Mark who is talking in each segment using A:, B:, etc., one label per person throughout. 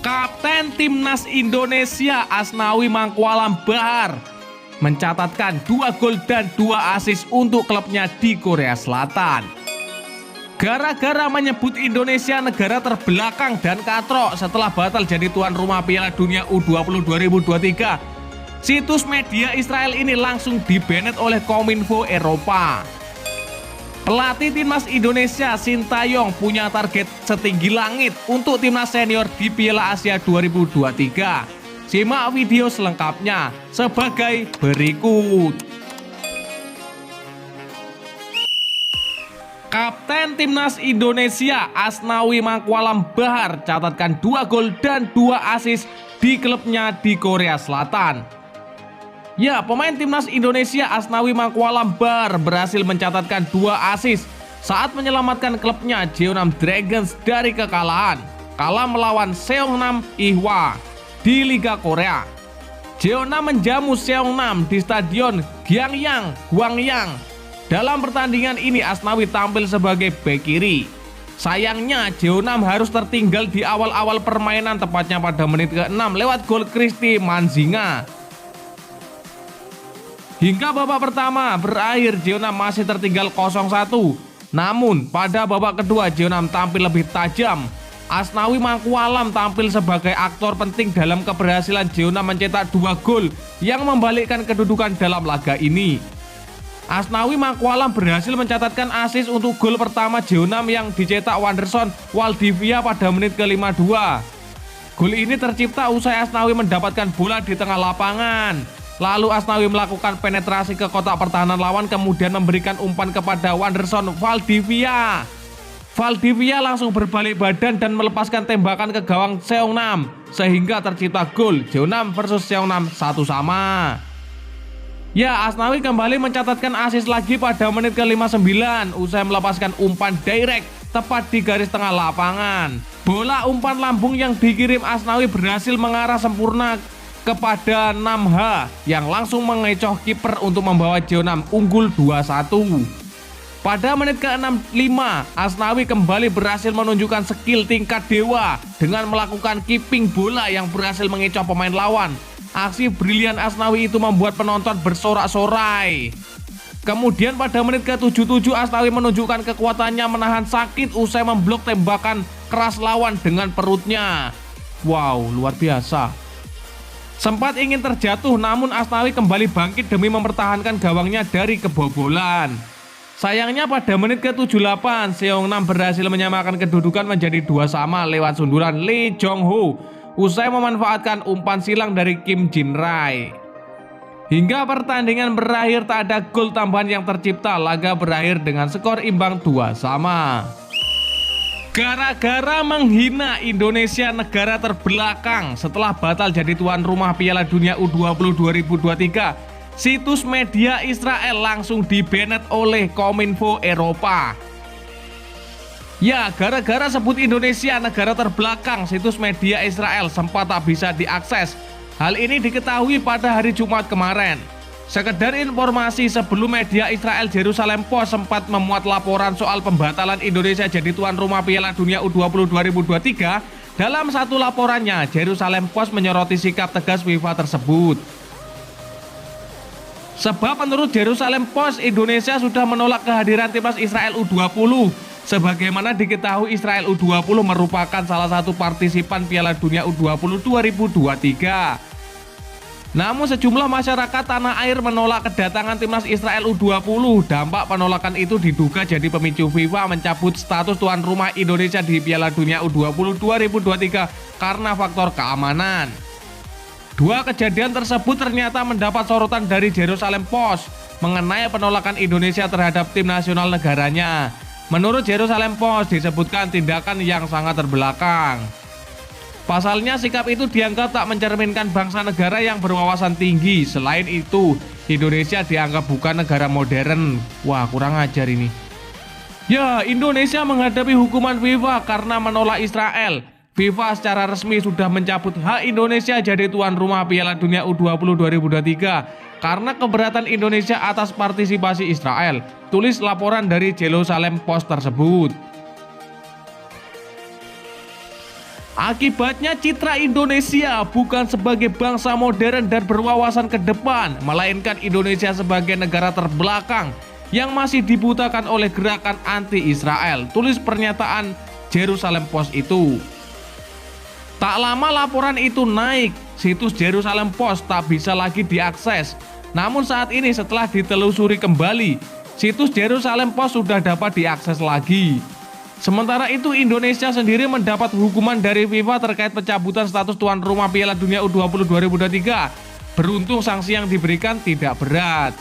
A: Kapten Timnas Indonesia Asnawi Mangkualam Bahar mencatatkan 2 gol dan 2 assist untuk klubnya di Korea Selatan. Gara-gara menyebut Indonesia negara terbelakang dan katrok setelah batal jadi tuan rumah Piala Dunia U20 2023, situs media Israel ini langsung di-banned oleh Kominfo Eropa. Pelatih Timnas Indonesia Sintayong punya target setinggi langit untuk Timnas Senior di Piala Asia 2023. Simak video selengkapnya sebagai berikut. Kapten Timnas Indonesia Asnawi Mangkualam Bahar catatkan 2 gol dan 2 assist di klubnya di Korea Selatan. Ya, pemain Timnas Indonesia Asnawi Mangkualam Bahar berhasil mencatatkan 2 assist saat menyelamatkan klubnya Jeonnam Dragons dari kekalahan kala melawan Seongnam Ilhwa di Liga Korea. Jeonnam menjamu Seongnam di Stadion Gwangyang. Dalam pertandingan ini Asnawi tampil sebagai bek kiri. Sayangnya Jeonnam harus tertinggal di awal-awal permainan, tepatnya pada menit ke-6 lewat gol Christy Manzinga. Hingga babak pertama berakhir Jeonnam masih tertinggal 0-1. Namun pada babak kedua Jeonnam tampil lebih tajam. Asnawi Mangkualam tampil sebagai aktor penting dalam keberhasilan Jeonnam mencetak 2 gol yang membalikkan kedudukan dalam laga ini. Asnawi Mangkualam berhasil mencatatkan assist untuk gol pertama Jeonnam yang dicetak Wanderson Waldivia pada menit ke-52. Gol ini tercipta usai Asnawi mendapatkan bola di tengah lapangan. Lalu Asnawi melakukan penetrasi ke kotak pertahanan lawan, kemudian memberikan umpan kepada Wanderson Waldivia. Waldivia langsung berbalik badan dan melepaskan tembakan ke gawang Seongnam sehingga tercipta gol Jeonnam versus Seongnam 1-1. Ya, Asnawi kembali mencatatkan assist lagi pada menit ke-59 usai melepaskan umpan direct tepat di garis tengah lapangan. Bola umpan lambung yang dikirim Asnawi berhasil mengarah sempurna kepada Namha yang langsung mengecoh kiper untuk membawa Jeonnam unggul 2-1. Pada menit ke-65, Asnawi kembali berhasil menunjukkan skill tingkat dewa dengan melakukan keeping bola yang berhasil mengecoh pemain lawan. Aksi brilian Asnawi itu membuat penonton bersorak-sorai. Kemudian pada menit ke-77 Asnawi menunjukkan kekuatannya menahan sakit usai memblok tembakan keras lawan dengan perutnya. Wow, luar biasa. Sempat ingin terjatuh, namun Asnawi kembali bangkit demi mempertahankan gawangnya dari kebobolan. Sayangnya pada menit ke-78 Seongnam berhasil menyamakan kedudukan menjadi 2-2 lewat sundulan Lee Jong-ho usai memanfaatkan umpan silang dari Kim Jin Rai. Hingga pertandingan berakhir tak ada gol tambahan yang tercipta, laga berakhir dengan skor imbang 2-2. Gara-gara menghina Indonesia negara terbelakang setelah batal jadi tuan rumah Piala Dunia U20 2023, situs media Israel langsung di-banned oleh Kominfo Eropa. Ya, gara-gara sebut Indonesia negara terbelakang, situs media Israel sempat tak bisa diakses. Hal ini diketahui pada hari Jumat kemarin. Sekedar informasi, sebelum media Israel Jerusalem Post sempat memuat laporan soal pembatalan Indonesia jadi tuan rumah Piala Dunia U20 2023. Dalam satu laporannya, Jerusalem Post menyoroti sikap tegas FIFA tersebut. Sebab menurut Jerusalem Post, Indonesia sudah menolak kehadiran timnas Israel U20. Sebagaimana diketahui, Israel U20 merupakan salah satu partisipan Piala Dunia U20 2023. Namun sejumlah masyarakat tanah air menolak kedatangan timnas Israel U20. Dampak penolakan itu diduga jadi pemicu FIFA mencabut status tuan rumah Indonesia di Piala Dunia U20 2023 karena faktor keamanan. Dua kejadian tersebut ternyata mendapat sorotan dari Jerusalem Post mengenai penolakan Indonesia terhadap tim nasional negaranya. Menurut Jerusalem Post disebutkan tindakan yang sangat terbelakang. Pasalnya sikap itu dianggap tak mencerminkan bangsa negara yang berwawasan tinggi. Selain itu, Indonesia dianggap bukan negara modern. Wah, kurang ajar ini. Ya, Indonesia menghadapi hukuman FIFA karena menolak Israel. FIFA secara resmi sudah mencabut hak Indonesia jadi tuan rumah Piala Dunia U20 2023 karena keberatan Indonesia atas partisipasi Israel. Tulis laporan dari Jerusalem Post tersebut. Akibatnya citra Indonesia bukan sebagai bangsa modern dan berwawasan ke depan, melainkan Indonesia sebagai negara terbelakang yang masih dibutakan oleh gerakan anti-Israel, tulis pernyataan Jerusalem Post itu. Tak lama laporan itu naik, situs Jerusalem Post tak bisa lagi diakses. Namun saat ini setelah ditelusuri kembali, situs Jerusalem Post sudah dapat diakses lagi. Sementara itu Indonesia sendiri mendapat hukuman dari FIFA terkait pencabutan status tuan rumah Piala Dunia U20 2023. Beruntung sanksi yang diberikan tidak berat.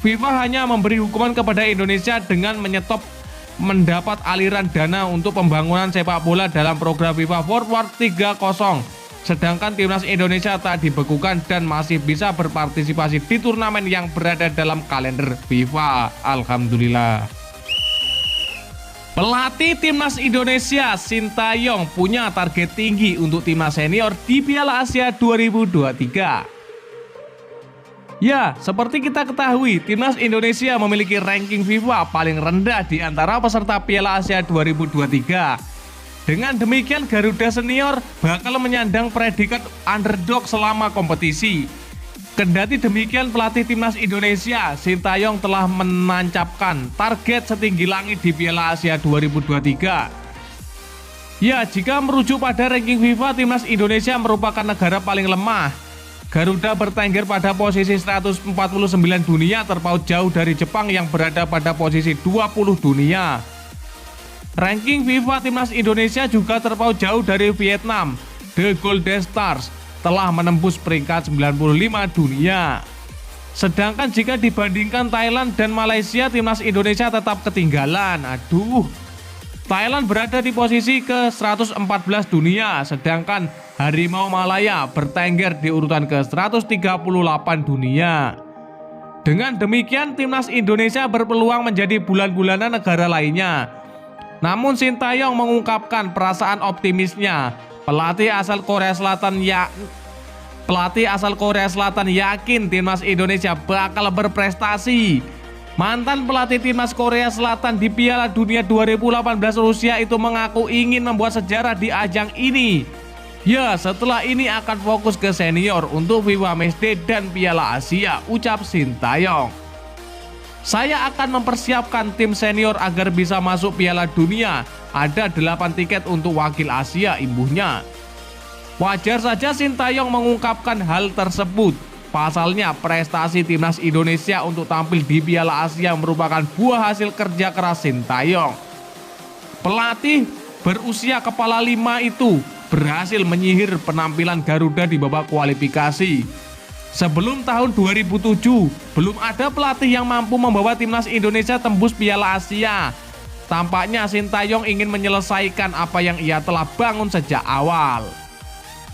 A: FIFA hanya memberi hukuman kepada Indonesia dengan menyetop mendapat aliran dana untuk pembangunan sepak bola dalam program FIFA Forward 30. Sedangkan timnas Indonesia tak dibekukan dan masih bisa berpartisipasi di turnamen yang berada dalam kalender FIFA. Alhamdulillah. Pelatih timnas Indonesia Sintayong punya target tinggi untuk timnas senior di Piala Asia 2023. Ya, seperti kita ketahui, timnas Indonesia memiliki ranking FIFA paling rendah di antara peserta Piala Asia 2023. Dengan demikian Garuda Senior bakal menyandang predikat underdog selama kompetisi. Kendati demikian pelatih timnas Indonesia Sintayong telah menancapkan target setinggi langit di Piala Asia 2023. Ya, jika merujuk pada ranking FIFA, timnas Indonesia merupakan negara paling lemah. Garuda bertengger pada posisi 149 dunia, terpaut jauh dari Jepang yang berada pada posisi 20 dunia. Ranking FIFA timnas Indonesia juga terpaut jauh dari Vietnam. The Golden Stars telah menembus peringkat 95 dunia. Sedangkan jika dibandingkan Thailand dan Malaysia, timnas Indonesia tetap ketinggalan. Thailand berada di posisi ke-114 dunia, sedangkan Harimau Malaya bertengger di urutan ke-138 dunia. Dengan demikian, timnas Indonesia berpeluang menjadi bulan-bulanan negara lainnya. Namun Sintayong mengungkapkan perasaan optimisnya. Pelatih asal Korea Selatan yakin timnas Indonesia bakal berprestasi. Mantan pelatih timnas Korea Selatan di Piala Dunia 2018 Rusia itu mengaku ingin membuat sejarah di ajang ini. Ya, setelah ini akan fokus ke senior untuk FIFA Matchday dan Piala Asia, ucap Sintayong. Saya akan mempersiapkan tim senior agar bisa masuk Piala Dunia. Ada 8 tiket untuk wakil Asia, imbuhnya. Wajar saja Sintayong mengungkapkan hal tersebut. Pasalnya prestasi timnas Indonesia untuk tampil di Piala Asia merupakan buah hasil kerja keras Sintayong. Pelatih berusia kepala 5 itu berhasil menyihir penampilan Garuda di babak kualifikasi. Sebelum tahun 2007, belum ada pelatih yang mampu membawa timnas Indonesia tembus Piala Asia. Tampaknya Sintayong ingin menyelesaikan apa yang ia telah bangun sejak awal.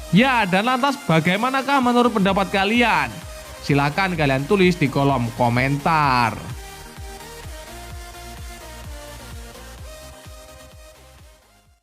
A: Ya, dan lantas bagaimanakah menurut pendapat kalian? Silakan kalian tulis di kolom komentar.